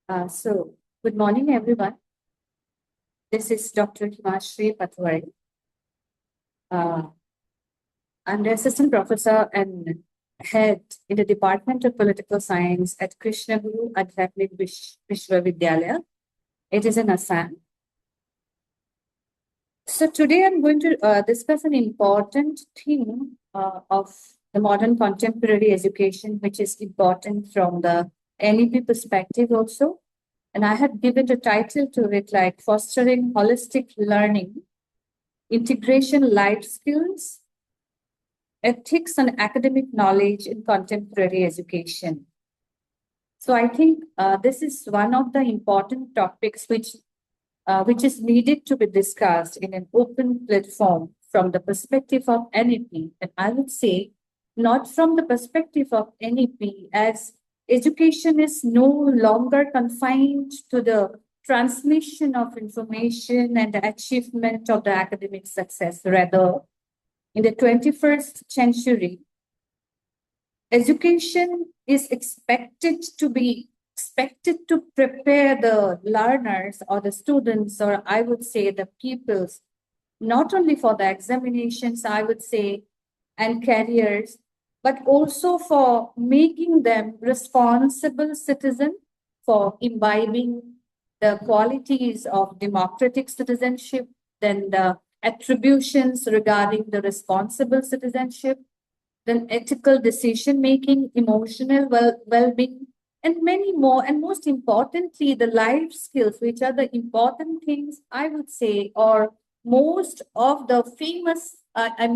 Good morning, everyone. This is Dr. Himashree Patowary. I'm the assistant professor and head in the Department of Political Science at Krishna Guru Adhyatmik Vishwavidyalaya. It is in Assam. So today I'm going to discuss an important theme of the modern contemporary education, which is important from the NEP perspective also. And I have given the title to it like Fostering Holistic Learning, Integration Life Skills, Ethics and Academic Knowledge in Contemporary Education. So I think this is one of the important topics which is needed to be discussed in an open platform from the perspective of NEP. And I would say not from the perspective of NEP, as education is no longer confined to the transmission of information and the achievement of the academic success. Rather, in the 21st century, education is expected to prepare the learners or the students, or I would say the pupils, not only for the examinations, I would say, and careers, but also for making them responsible citizens, for imbibing the qualities of democratic citizenship, then the attributions regarding the responsible citizenship, then ethical decision making, emotional well-being, and many more. And most importantly, the life skills, which are the important things, I would say, or most of the famous,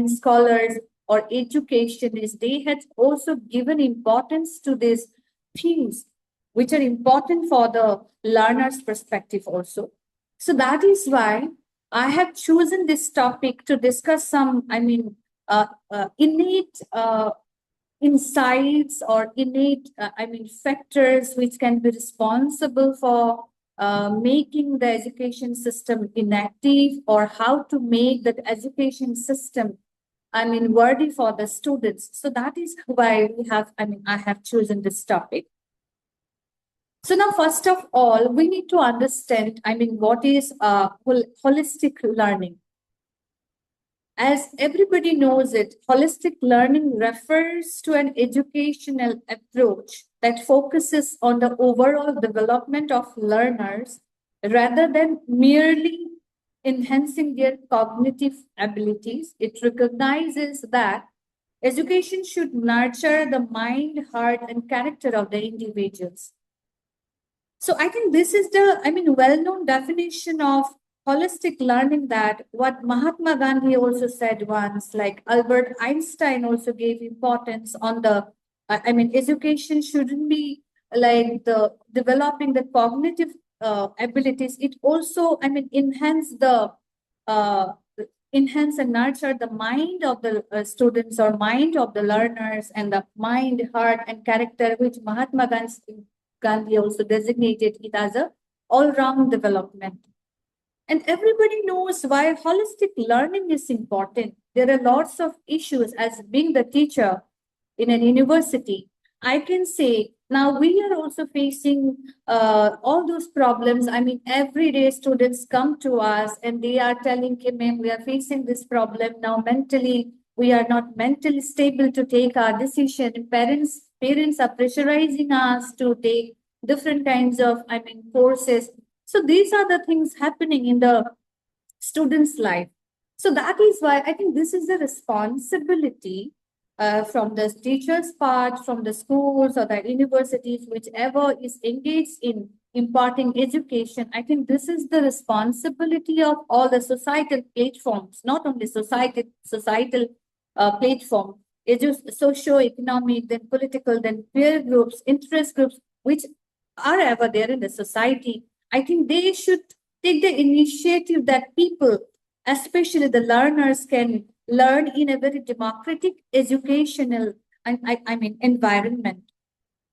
scholars or educationists, they had also given importance to these things, which are important for the learner's perspective also. So that is why I have chosen this topic to discuss some, innate insights or innate, factors which can be responsible for making the education system inactive, or how to make that education system, worthy for the students. So that is why I have chosen this topic. So now, first of all, we need to understand, what is holistic learning? As everybody knows it, holistic learning refers to an educational approach that focuses on the overall development of learners rather than merely enhancing their cognitive abilities. It recognizes that education should nurture the mind, heart, and character of the individuals. So I think this is the, well-known definition of holistic learning, that what Mahatma Gandhi also said once, like Albert Einstein also gave importance on the, education shouldn't be like the developing the cognitive abilities. It also, uh, enhance and nurture the mind of the students or mind of the learners, and the mind, heart, and character, which Mahatma Gandhi also designated it as a all-round development. And everybody knows why holistic learning is important. There are lots of issues. As being the teacher in an university, I can say now we are also facing all those problems. Every day students come to us and they are telling, "Okay, ma'am, we are facing this problem now. Mentally, we are not mentally stable to take our decision. Parents are pressurizing us to take different kinds of, courses." So these are the things happening in the student's life. So that is why I think this is the responsibility from the teacher's part, from the schools or the universities, whichever is engaged in imparting education. I think this is the responsibility of all the societal platforms, not only societal platform, socio-economic, then political, then peer groups, interest groups, which are ever there in the society. I think they should take the initiative that people, especially the learners, can learn in a very democratic educational environment.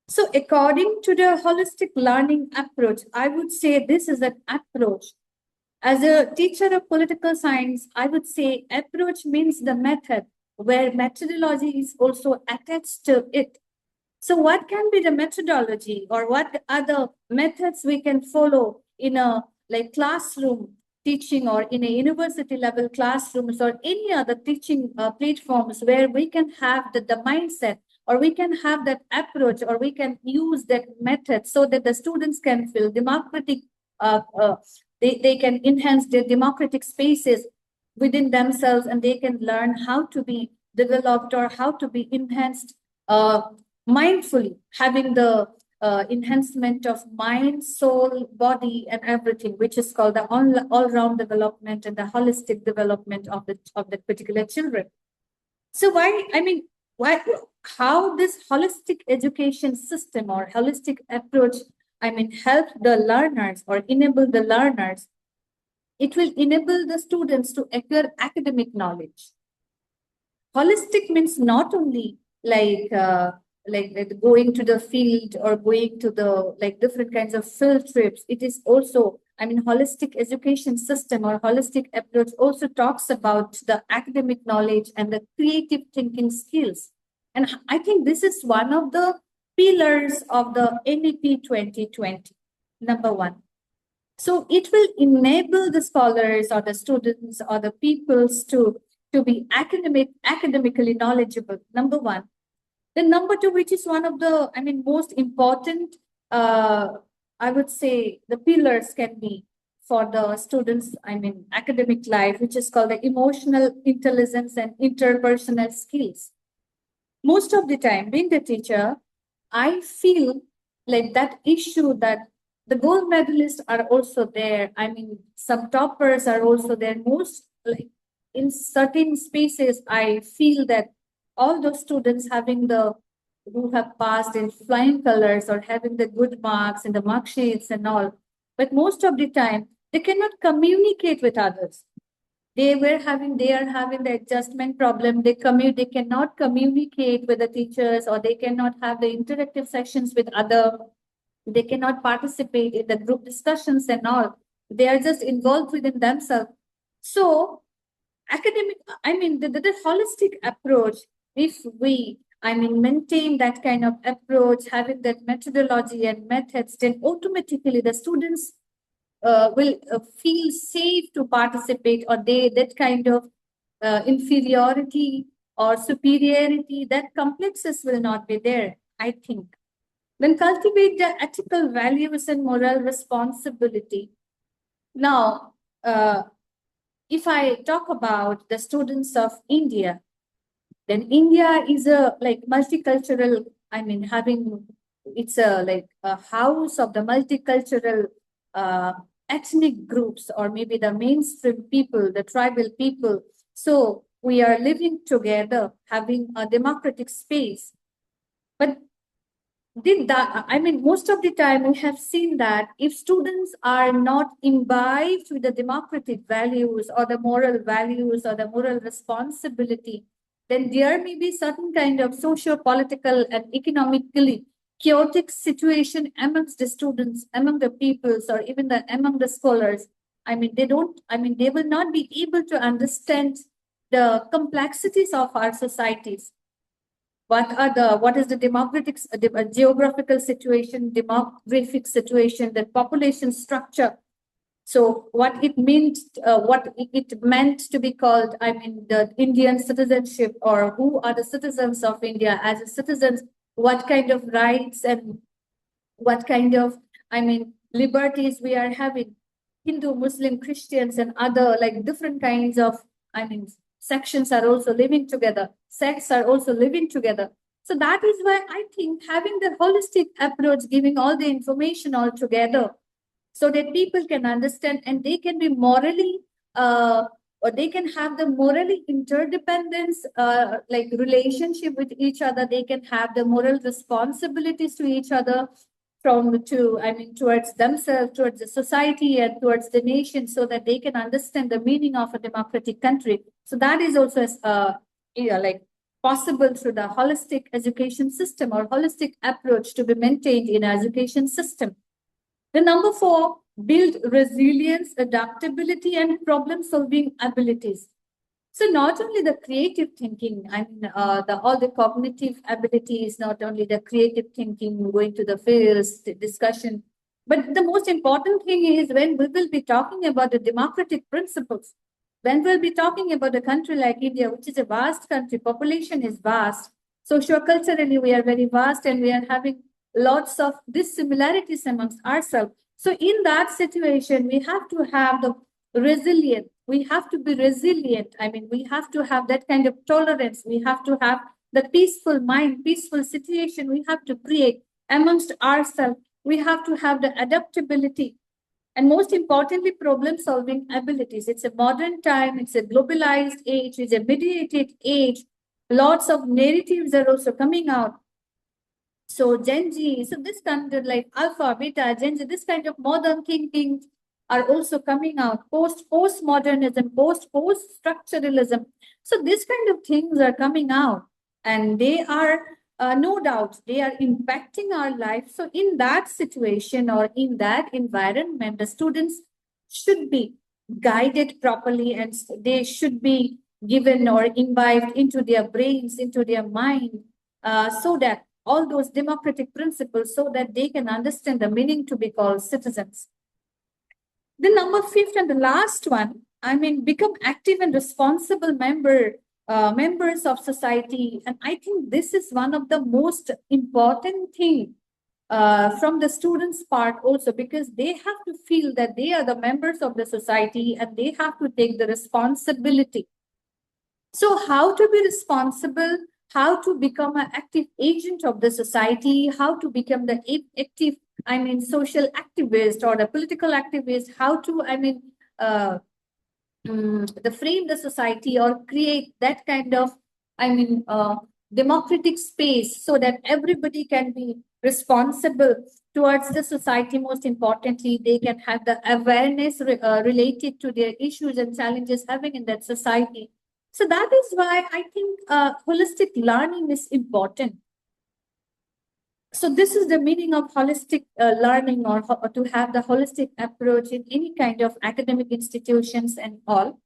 So according to the holistic learning approach, I would say this is an approach. As a teacher of political science, I would say approach means the method where methodology is also attached to it. So what can be the methodology, or what other methods we can follow in a like classroom teaching, or in a university level classrooms, or any other teaching platforms where we can have the mindset, or we can have that approach, or we can use that method so that the students can feel democratic, they can enhance their democratic spaces within themselves, and they can learn how to be developed or how to be enhanced mindfully, having the enhancement of mind, soul, body, and everything, which is called the all-round development and the holistic development of the particular children. So why, how this holistic education system or holistic approach, help the learners or enable the learners? It will enable the students to acquire academic knowledge. Holistic means not only like going to the field or going to the like different kinds of field trips. It is also, holistic education system or holistic approach also talks about the academic knowledge and the creative thinking skills. And I think this is one of the pillars of the NEP 2020. Number one. So it will enable the scholars or the students or the peoples to be academically knowledgeable. Number one. Then number two, which is one of the, most important, I would say the pillars can be for the students, academic life, which is called the emotional intelligence and interpersonal skills. Most of the time, being the teacher, I feel like that issue that the gold medalists are also there. Some toppers are also there. Most like in certain spaces, I feel that all those students who have passed in flying colors or having the good marks in the mark sheets and all, but most of the time they cannot communicate with others. They are having the adjustment problem. They cannot communicate with the teachers, or they cannot have the interactive sessions with other. They cannot participate in the group discussions and all. They are just involved within themselves. So academic, the holistic approach, if we, maintain that kind of approach, having that methodology and methods, then automatically the students will feel safe to participate, or that kind of inferiority or superiority, that complexes will not be there, I think. Then cultivate the ethical values and moral responsibility. Now, if I talk about the students of India, then India is a like multicultural, it's a like a house of the multicultural ethnic groups, or maybe the mainstream people, the tribal people. So we are living together, having a democratic space. But most of the time we have seen that if students are not imbibed with the democratic values or the moral values or the moral responsibility, then there may be certain kind of socio-political and economically chaotic situation amongst the students, among the peoples, or even among the scholars. They will not be able to understand the complexities of our societies. What is the geographical situation, demographic situation, the population structure? So what it meant to be called, the Indian citizenship, or who are the citizens of India as a citizens, what kind of rights and what kind of, liberties we are having. Hindu, Muslim, Christians, and other like different kinds of, sections are also living together. Sects are also living together. So that is why I think having the holistic approach, giving all the information all together, so that people can understand and they can be morally, or they can have the morally interdependence, like relationship with each other. They can have the moral responsibilities to each other, towards themselves, towards the society, and towards the nation, so that they can understand the meaning of a democratic country. So that is also like possible through the holistic education system or holistic approach to be maintained in education system. The number 4, build resilience, adaptability, and problem-solving abilities. So not only the creative thinking, all the cognitive abilities, not only the creative thinking, going to the fields, the discussion, but the most important thing is when we will be talking about the democratic principles, when we'll be talking about a country like India, which is a vast country, population is vast, socio-culturally we are very vast and we are having lots of dissimilarities amongst ourselves. So in that situation, we have to have the resilient. We have to be resilient. We have to have that kind of tolerance. We have to have the peaceful mind, peaceful situation we have to create amongst ourselves. We have to have the adaptability and most importantly, problem solving abilities. It's a modern time, it's a globalized age, it's a mediated age. Lots of narratives are also coming out. So Gen Z, so this kind of like Alpha, Beta, Gen Z, this kind of modern thinking are also coming out. Postmodernism, post-structuralism. So this kind of things are coming out, and they are no doubt they are impacting our life. So in that situation or in that environment, the students should be guided properly, and they should be given or imbibed into their brains, into their mind, so that all those democratic principles, so that they can understand the meaning to be called citizens. The number fifth and the last one, become active and responsible members of society. And I think this is one of the most important thing from the students' part also, because they have to feel that they are the members of the society and they have to take the responsibility. So how to be responsible, how to become an active agent of the society, how to become the active, social activist or the political activist, how to, the frame the society or create that kind of, democratic space so that everybody can be responsible towards the society. Most importantly, they can have the awareness related to their issues and challenges having in that society. So that is why I think holistic learning is important. So this is the meaning of holistic learning, or to have the holistic approach in any kind of academic institutions and all.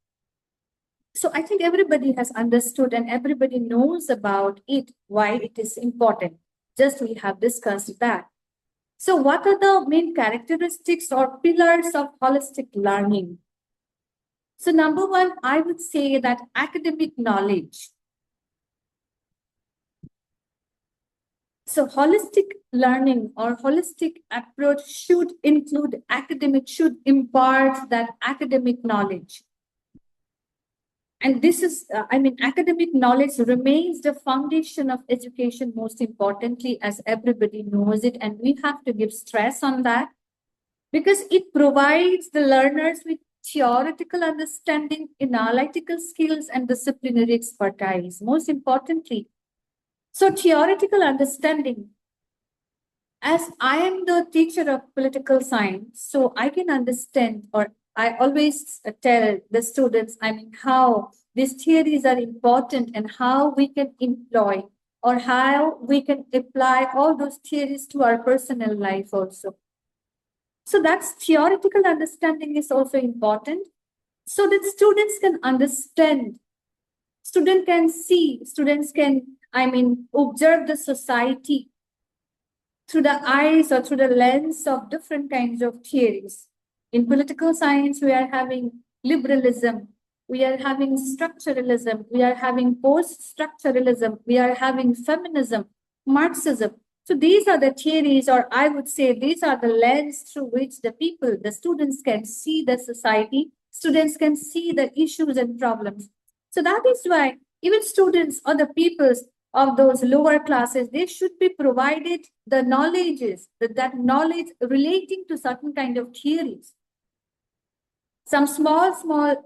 So I think everybody has understood and everybody knows about it, why it is important. Just we have discussed that. So what are the main characteristics or pillars of holistic learning? So number one, I would say that academic knowledge. So holistic learning or holistic approach should include should impart that academic knowledge. And this is, academic knowledge remains the foundation of education, most importantly, as everybody knows it. And we have to give stress on that because it provides the learners with theoretical understanding, analytical skills, and disciplinary expertise. Most importantly, so theoretical understanding, as I am the teacher of political science, so I can understand, or I always tell the students, how these theories are important and how we can employ or how we can apply all those theories to our personal life also. So that's theoretical understanding is also important so that students can understand, students can see, students can, observe the society through the eyes or through the lens of different kinds of theories. In political science, we are having liberalism, we are having structuralism, we are having post-structuralism, we are having feminism, Marxism. So these are the theories, or I would say these are the lens through which the students can see the society, students can see the issues and problems. So that is why even students or the peoples of those lower classes, they should be provided the knowledges, that knowledge relating to certain kind of theories. Some small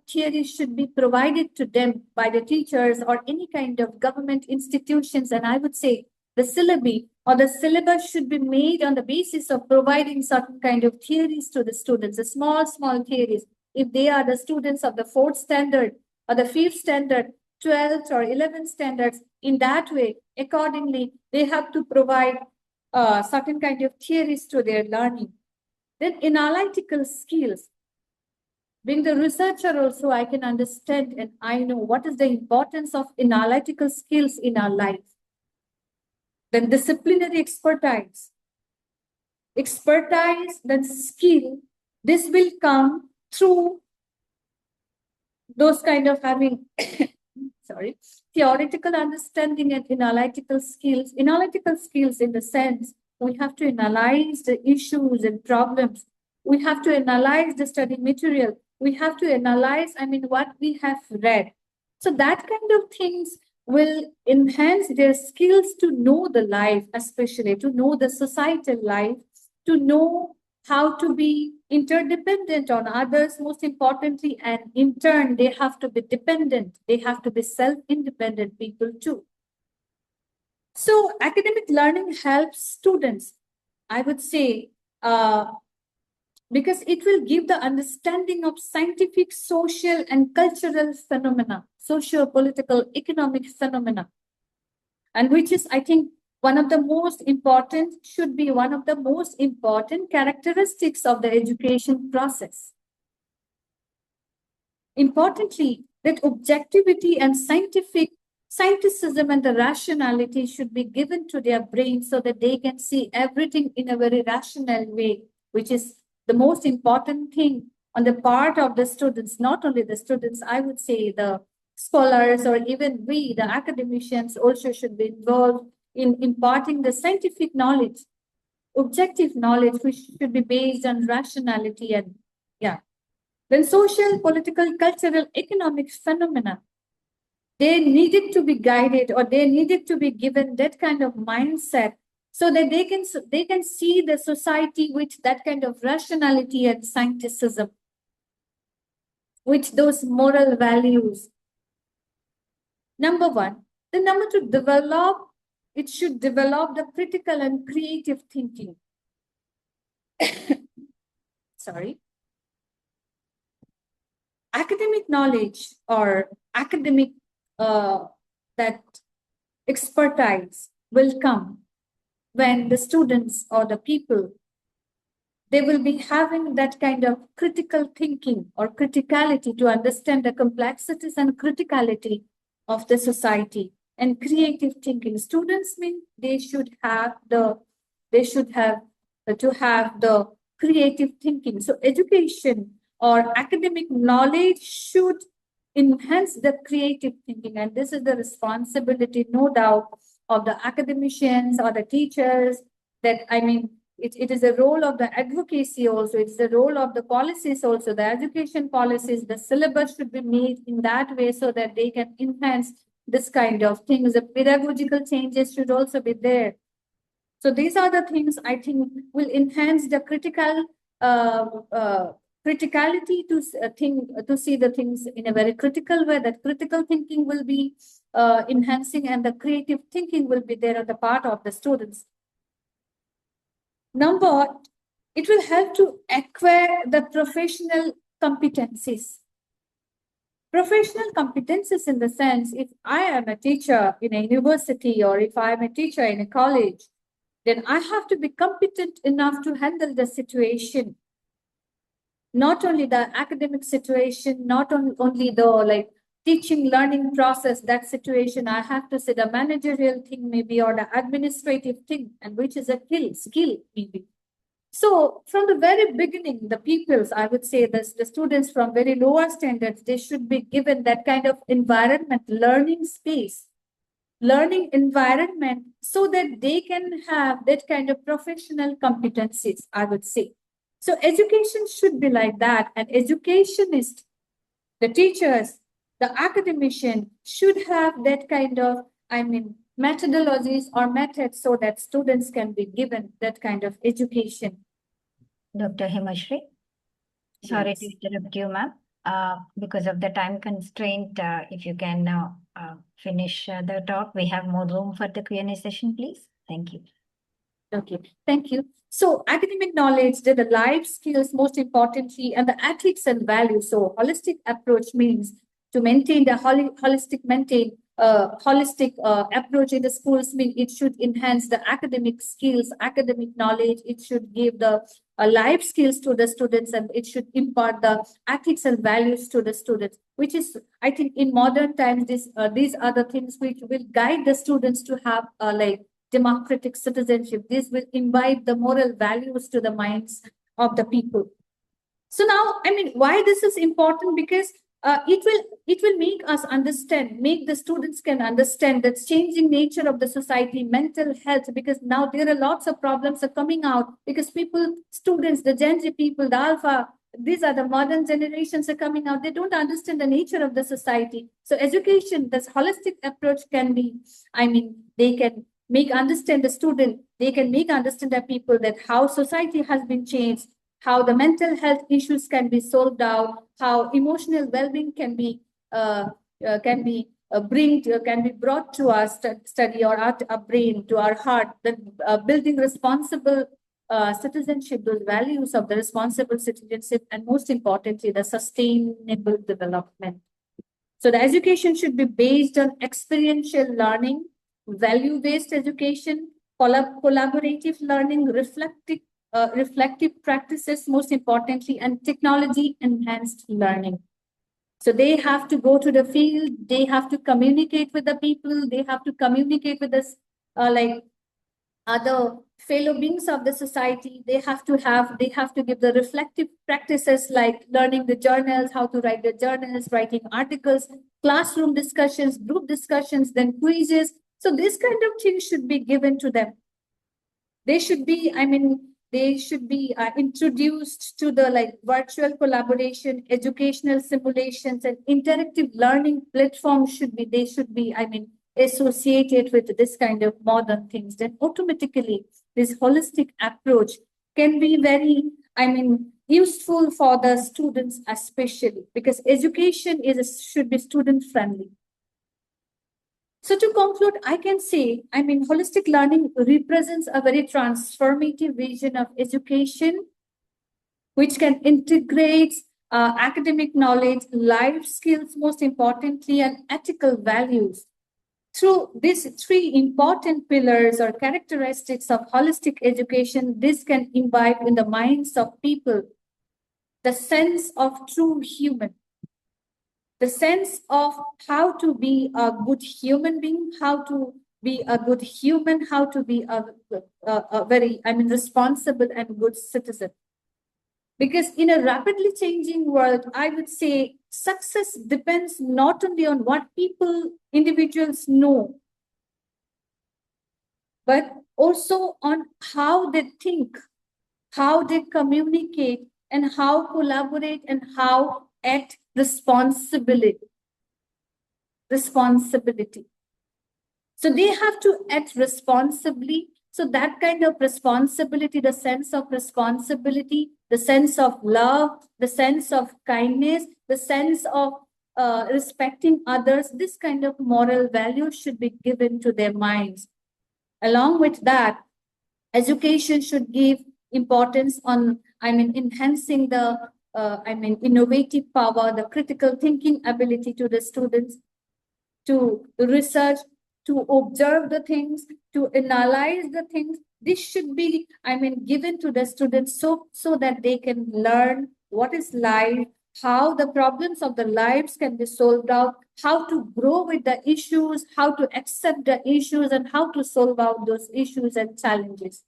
theories should be provided to them by the teachers or any kind of government institutions. And I would say the syllabi or the syllabus should be made on the basis of providing certain kind of theories to the students, the small theories. If they are the students of the 4th standard or the 5th standard, 12th or 11th standards, in that way, accordingly, they have to provide certain kind of theories to their learning. Then analytical skills. Being the researcher also, I can understand and I know what is the importance of analytical skills in our life. Then disciplinary expertise, then skill, this will come through those kind of having sorry, theoretical understanding and analytical skills. Analytical skills in the sense we have to analyze the issues and problems. We have to analyze the study material. We have to analyze, what we have read. So that kind of things will enhance their skills to know the life, especially to know the societal life, to know how to be interdependent on others, most importantly, and in turn, they have to be dependent. They have to be self-independent people too. So academic learning helps students, I would say, because it will give the understanding of scientific, social, and cultural phenomena, socio-political, economic phenomena, and which is, I think, should be one of the most important characteristics of the education process. Importantly, that objectivity and scientificism and the rationality should be given to their brain so that they can see everything in a very rational way, which is the most important thing on the part of the students, not only the students, I would say the scholars or even we, the academicians, also should be involved in imparting the scientific knowledge, objective knowledge, which should be based on rationality and, yeah. Then social, political, cultural, economic phenomena, they needed to be guided or they needed to be given that kind of mindset so that they can see the society with that kind of rationality and scientificism, with those moral values. Number one. Then number two, it should develop the critical and creative thinking. Sorry. Academic knowledge or academic that expertise will come when the students or the people, they will be having that kind of critical thinking or criticality to understand the complexities and criticality of the society. And creative thinking, students mean they should have the creative thinking. So education or academic knowledge should enhance the creative thinking, and this is the responsibility, no doubt, of the academicians or the teachers. It is a role of the advocacy also. It's the role of the policies also, the education policies. The syllabus should be made in that way so that they can enhance this kind of things. The pedagogical changes should also be there. So these are the things I think will enhance the criticality to see the things in a very critical way. That critical thinking will be enhancing, and the creative thinking will be there on the part of the students. Number, it will help to acquire the professional competencies. Professional competencies in the sense, if I am a teacher in a university or if I am a teacher in a college, then I have to be competent enough to handle the situation. Not only the academic situation, not only the teaching, learning process, that situation, I have to say the managerial thing maybe or the administrative thing, and which is a skill maybe. So from the very beginning, the pupils, I would say the students from very lower standards, they should be given that kind of environment, learning space, learning environment, so that they can have that kind of professional competencies, I would say. So education should be like that. An educationist, the teachers, the academician should have that kind of, methodologies or methods so that students can be given that kind of education. Dr. Himashree, sorry Yes. to interrupt you, ma'am. Because of the time constraint, if you can now finish the talk, we have more room for the Q&A session, please. Thank you. Okay, thank you. So academic knowledge, the life skills, most importantly, and the ethics and values. So holistic approach means to maintain the holistic approach in the schools. Mean it should enhance the academic skills, academic knowledge. It should give the life skills to the students, and it should impart the ethics and values to the students, which is, I think, in modern times, these are the things which will guide the students to have like democratic citizenship. This will imbibe the moral values to the minds of the people. So now, I mean, why this is important? Because it will make us understand, make the students can understand the changing nature of the society, mental health, because now there are lots of problems are coming out because people, students, the Gen Z people, the Alpha, these are the modern generations are coming out. They don't understand the nature of the society. So education, this holistic approach can be, I mean, they can make understand the student, they can make understand the people that how society has been changed, how the mental health issues can be solved out, how emotional well-being can be can be brought to our study or our brain, to our heart, that building responsible citizenship, those values of the responsible citizenship, and most importantly, the sustainable development. So the education should be based on experiential learning, value-based education, collaborative learning, reflective practices, most importantly, and technology-enhanced learning. So they have to go to the field, they have to communicate with the people, they have to communicate with us, like other fellow beings of the society. They have to give the reflective practices like learning the journals, how to write the journals, writing articles, classroom discussions, group discussions, then quizzes. So this kind of things should be given to them. They should be, I mean, they should be introduced to the like virtual collaboration, educational simulations, and interactive learning platforms they should be, I mean, associated with this kind of modern things. Then automatically this holistic approach can be very, I mean, useful for the students, especially because education should be student friendly. So to conclude, I can say, I mean, holistic learning represents a very transformative vision of education, which can integrate academic knowledge, life skills, most importantly, and ethical values. Through these three important pillars or characteristics of holistic education, this can imbibe in the minds of people the sense of true human, the sense of how to be a good human being, how to be a good human, how to be a very, I mean, responsible and good citizen. Because in a rapidly changing world, I would say success depends not only on what individuals know, but also on how they think, how they communicate, and how collaborate, and how act responsibility. So they have to act responsibly. So that kind of responsibility, the sense of responsibility, the sense of love, the sense of kindness, the sense of respecting others, this kind of moral value should be given to their minds. Along with that, education should give importance on, I mean, enhancing the, innovative power, the critical thinking ability to the students, to research, to observe the things, to analyze the things. This should be, I mean, given to the students so that they can learn what is life, how the problems of the lives can be solved out, how to grow with the issues, how to accept the issues, and how to solve out those issues and challenges.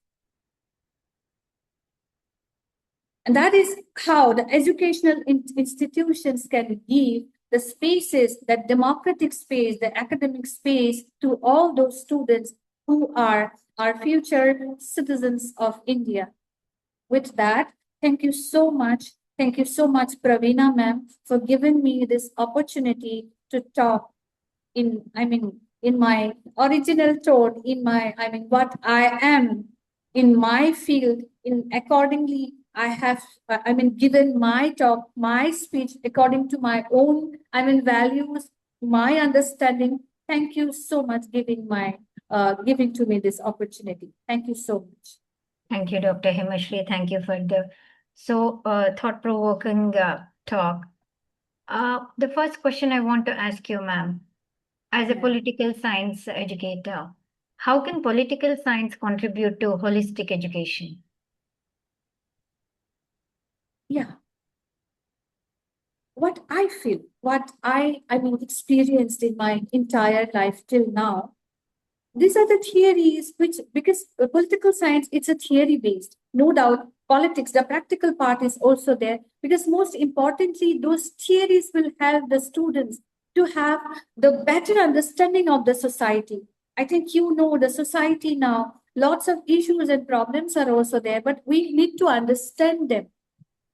And that is how the educational institutions can give the spaces, that democratic space, the academic space to all those students who are our future citizens of India. With that, thank you so much. Thank you so much, Praveena ma'am, for giving me this opportunity to talk in my original tone, what I am in my field, in accordingly, I have, given my talk, my speech according to my own, values, my understanding. Thank you so much giving to me this opportunity. Thank you so much. Thank you, Dr. Himashree. Thank you for the thought-provoking talk. The first question I want to ask you, ma'am, as a political science educator, how can political science contribute to holistic education? Yeah. What I feel, what I mean, experienced in my entire life till now, these are the theories which, because political science, it's a theory based. No doubt, politics, the practical part is also there, because most importantly, those theories will help the students to have the better understanding of the society. I think you know the society now, lots of issues and problems are also there, but we need to understand them.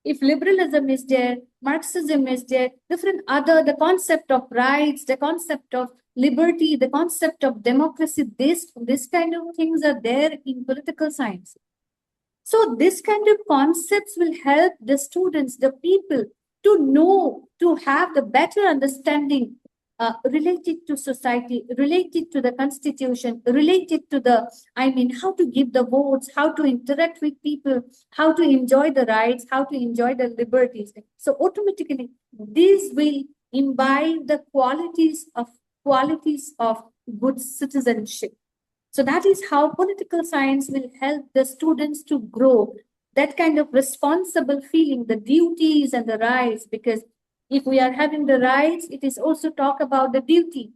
If liberalism is there, Marxism is there, different other, the concept of rights, the concept of liberty, the concept of democracy, this kind of things are there in political science. So this kind of concepts will help the students, the people to know, to have the better understanding related to society, related to the constitution, related to the, I mean, how to give the votes, how to interact with people, how to enjoy the rights, how to enjoy the liberties. So automatically, these will imbibe the qualities of good citizenship. So that is how political science will help the students to grow that kind of responsible feeling, the duties and the rights, because if we are having the rights, it is also talk about the duty.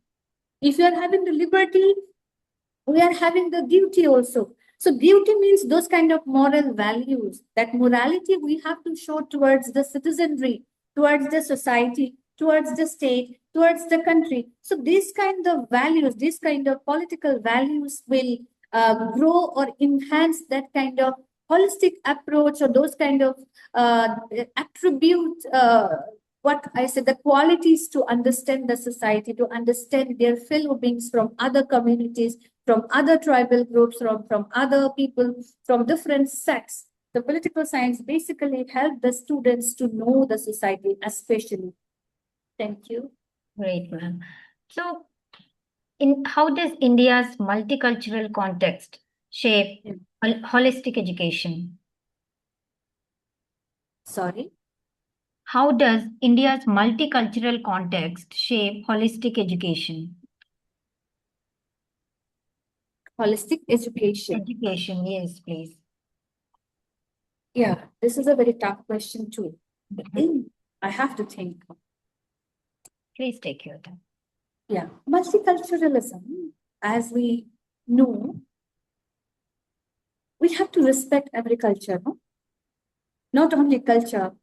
If you are having the liberty, we are having the duty also. So duty means those kind of moral values, that morality we have to show towards the citizenry, towards the society, towards the state, towards the country. So these kind of values, these kind of political values will grow or enhance that kind of holistic approach, or those kind of attribute, what I said, the qualities to understand the society, to understand their fellow beings from other communities, from other tribal groups, from other people, from different sects. The political science basically help the students to know the society, especially. Thank you. Great, ma'am. So, how does India's multicultural context shape holistic education? Sorry? How does India's multicultural context shape holistic education? Holistic education. Education, yes, please. Yeah, this is a very tough question too. I have to think. Please take your time. Yeah, multiculturalism, as we know, we have to respect every culture, no? Not only culture,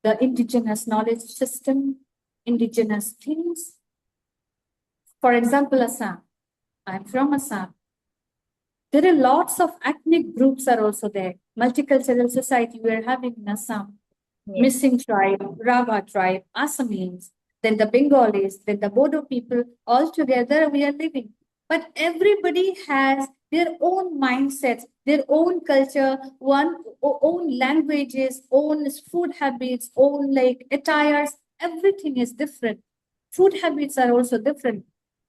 the indigenous knowledge system, indigenous things. For example, Assam. I'm from Assam. There are lots of ethnic groups are also there. Multicultural society we are having in Assam. Yes. Missing tribe, Raga tribe, Assamese, then the Bengalis, then the Bodo people, all together we are living. But everybody has their own mindsets, their own culture, own languages, own food habits, own like attires, everything is different. Food habits are also different.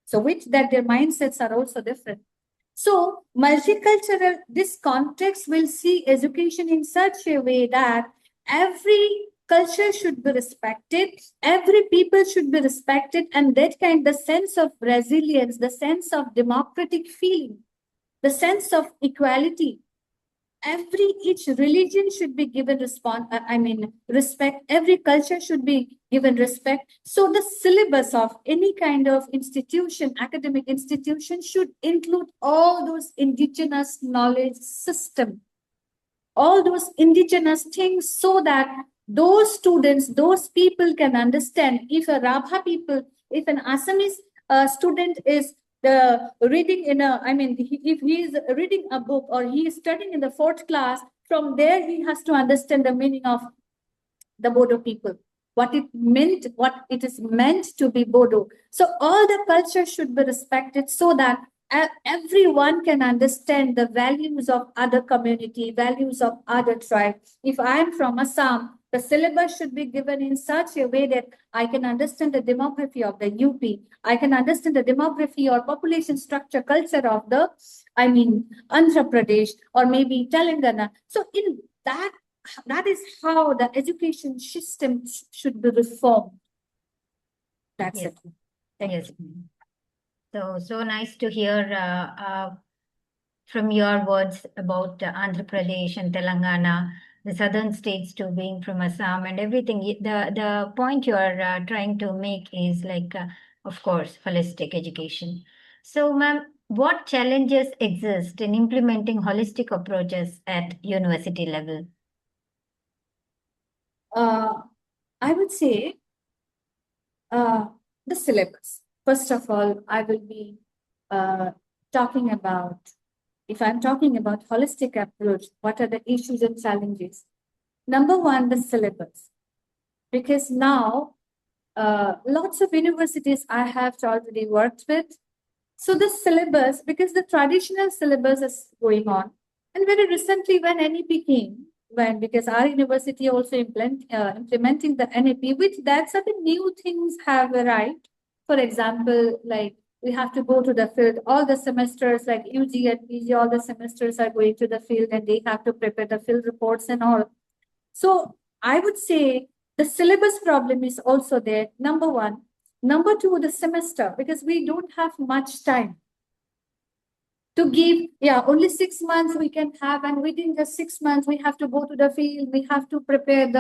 So which that their mindsets are also different. So multicultural, this context will see education in such a way that every culture should be respected, every people should be respected, and that kind, the sense of resilience, the sense of democratic feeling, the sense of equality, each religion should be given respect, every culture should be given respect. So the syllabus of any kind of institution, academic institution, should include all those indigenous knowledge system, all those indigenous things, so that those students, those people can understand. If a Rabha people, if an Assamese student is reading in a, if he is reading a book or he is studying in the 4th class, from there he has to understand the meaning of the Bodo people, what it meant, what it is meant to be Bodo. So all the culture should be respected, so that everyone can understand the values of other community, values of other tribe. If I am from Assam, the syllabus should be given in such a way that I can understand the demography of the UP. I can understand the demography or population structure, culture of the, Andhra Pradesh or maybe Telangana. So in that is how the education system should be reformed. That's Yes. it. Thank Yes. you. So nice to hear from your words about Andhra Pradesh and Telangana. the southern states too, being from Assam and everything. The point you are trying to make is like, of course, holistic education. So, ma'am, what challenges exist in implementing holistic approaches at university level? I would say the syllabus. First of all, I will be talking about, if I'm talking about holistic approach, what are the issues and challenges? Number one, the syllabus. Because now, lots of universities I have already worked with. So the syllabus, because the traditional syllabus is going on, and very recently when NEP came, because our university also implementing the NEP, with that certain new things have arrived. For example, like we have to go to the field. All the semesters, like UG and PG, all the semesters are going to the field, and they have to prepare the field reports and all. So I would say the syllabus problem is also there, number one. Number two, the semester, because we don't have much time to give, only 6 months we can have, and within the 6 months, we have to go to the field, we have to prepare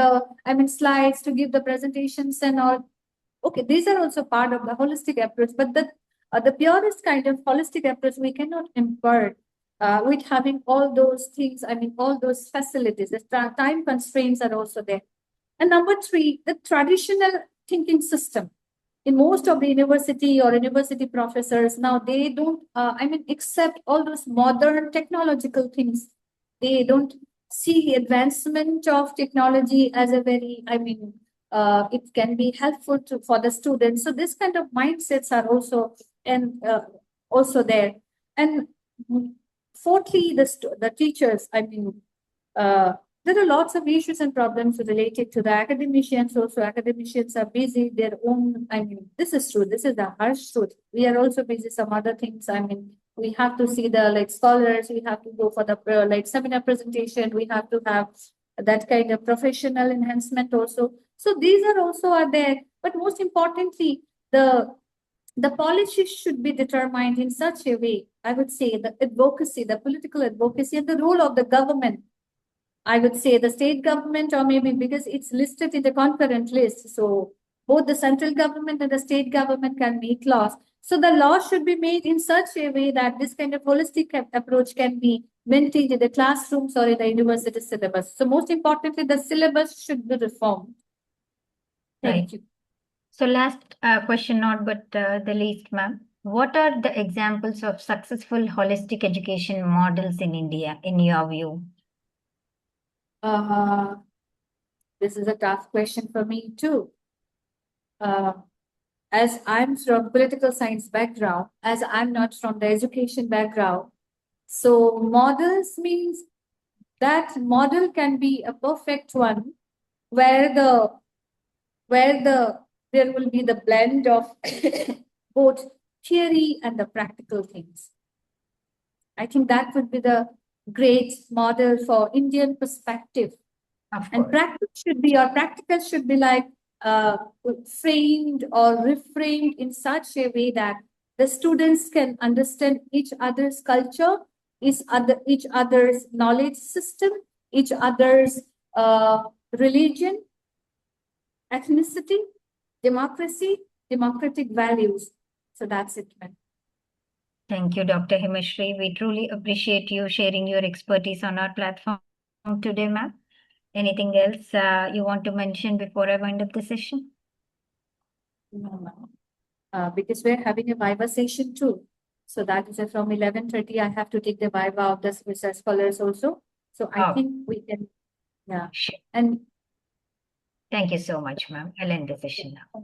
slides to give the presentations and all. Okay, these are also part of the holistic approach, but the purest kind of holistic approach we cannot impart with having all those things, all those facilities. The time constraints are also there. And number three, the traditional thinking system. In most of the university or university professors, now they don't, accept all those modern technological things. They don't see advancement of technology as a very, it can be helpful for the students. So this kind of mindsets are also there. And fourthly, the teachers, there are lots of issues and problems related to the academicians. Also, academicians are busy their own. This is true. This is the harsh truth. We are also busy some other things. We have to see the scholars. We have to go for the seminar presentation. We have to have that kind of professional enhancement also. So these are also there. But most importantly, the policies should be determined in such a way. I would say the advocacy, the political advocacy, and the role of the government. I would say the state government, or maybe because it's listed in the concurrent list. So both the central government and the state government can make laws. So the law should be made in such a way that this kind of holistic approach can be maintained in the classrooms or in the university syllabus. So most importantly, the syllabus should be reformed. Thank you. So last question, not but the least, ma'am. What are the examples of successful holistic education models in India, in your view? This is a tough question for me too. As I'm from political science background, as I'm not from the education background, so models means that model can be a perfect one where there will be the blend of both theory and the practical things. I think that would be the great model for Indian perspective. And practical should be like framed or reframed in such a way that the students can understand each other's culture, each other's knowledge system, each other's religion, ethnicity, democracy, democratic values. So that's it, ma'am. Thank you, Dr. Himashree. We truly appreciate you sharing your expertise on our platform today, ma'am. Anything else you want to mention before I wind up the session? No, ma'am. Because we're having a Viva session too. So that is from 11:30. I have to take the Viva of the research scholars also. So I think we can, Sure. And thank you so much, ma'am. I'll end the session now.